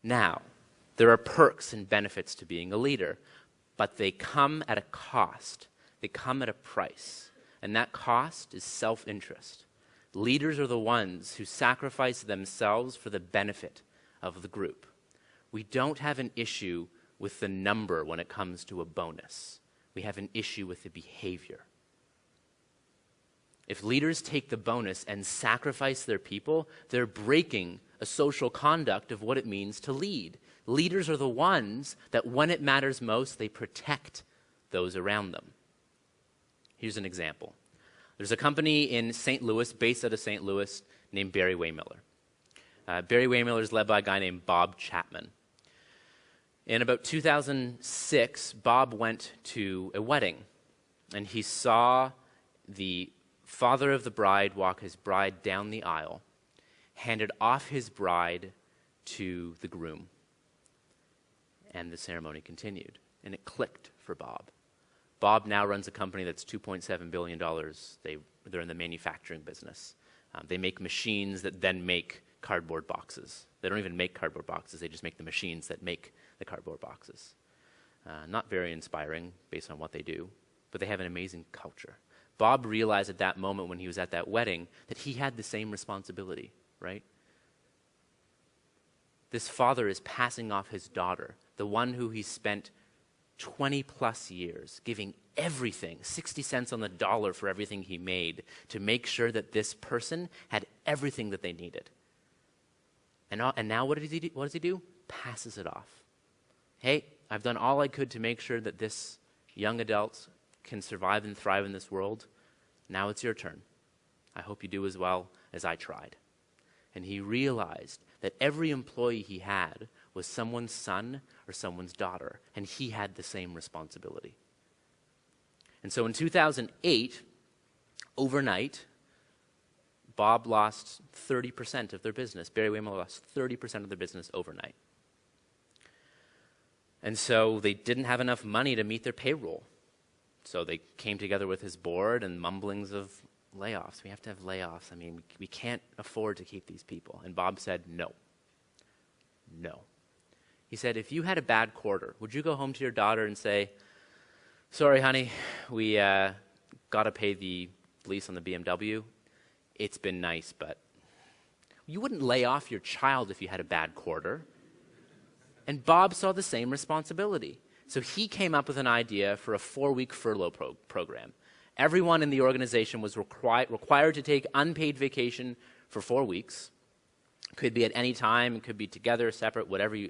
Now, there are perks and benefits to being a leader, but they come at a cost. They come at a price, and that cost is self-interest. Leaders are the ones who sacrifice themselves for the benefit of the group. We don't have an issue with the number when it comes to a bonus. We have an issue with the behavior. If leaders take the bonus and sacrifice their people, they're breaking a social conduct of what it means to lead. Leaders are the ones that when it matters most, they protect those around them. Here's an example. There's a company in St. Louis, based out of St. Louis, named Barry Waymiller. Barry Waymiller is led by a guy named Bob Chapman. In about 2006, Bob went to a wedding, and he saw the father of the bride walk his bride down the aisle, handed off his bride to the groom. And the ceremony continued, and it clicked for Bob. Bob now runs a company that's $2.7 billion. They're in the manufacturing business. They make machines that then make cardboard boxes. They don't even make cardboard boxes, they just make the machines that make the cardboard boxes. Not very inspiring based on what they do, but they have an amazing culture. Bob realized at that moment when he was at that wedding that he had the same responsibility, right? This father is passing off his daughter, the one who he spent 20 plus years giving everything, 60 cents on the dollar for everything he made, to make sure that this person had everything that they needed. And now what does he do? Passes it off. Hey, I've done all I could to make sure that this young adult can survive and thrive in this world. Now it's your turn. I hope you do as well as I tried. And he realized that every employee he had was someone's son or someone's daughter, and he had the same responsibility. And so in 2008, overnight, Bob lost 30% of their business. Barry Waymiller lost 30% of their business overnight. And so they didn't have enough money to meet their payroll. So they came together with his board and mumblings of layoffs. We have to have layoffs. I mean, we can't afford to keep these people. And Bob said, no. No. He said, if you had a bad quarter, would you go home to your daughter and say, sorry, honey, we got to pay the lease on the BMW. It's been nice, but you wouldn't lay off your child if you had a bad quarter. And Bob saw the same responsibility. So he came up with an idea for a 4-week furlough program. Everyone in the organization was required to take unpaid vacation for 4 weeks. Could be at any time, it could be together, separate, whatever you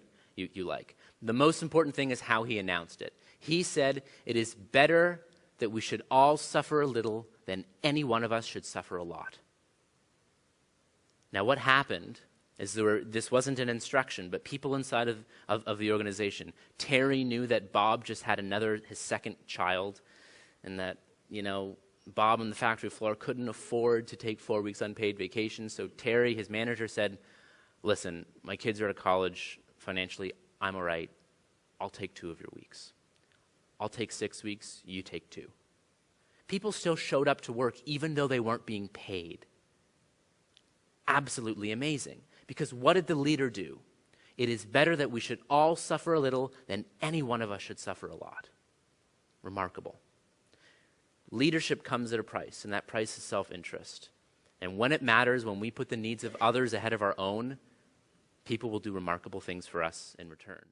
like. The most important thing is how he announced it. He said, it is better that we should all suffer a little than any one of us should suffer a lot. Now what happened is this wasn't an instruction, but people inside of the organization. Terry knew that Bob just had his second child, and that, Bob on the factory floor couldn't afford to take 4 weeks unpaid vacation. So Terry, his manager, said, listen, my kids are at college. Financially, I'm all right. I'll take 2 of your weeks. I'll take 6 weeks. You take 2. People still showed up to work even though they weren't being paid. Absolutely amazing. Because what did the leader do? It is better that we should all suffer a little than any one of us should suffer a lot. Remarkable. Leadership comes at a price, and that price is self-interest. And when it matters, when we put the needs of others ahead of our own, people will do remarkable things for us in return.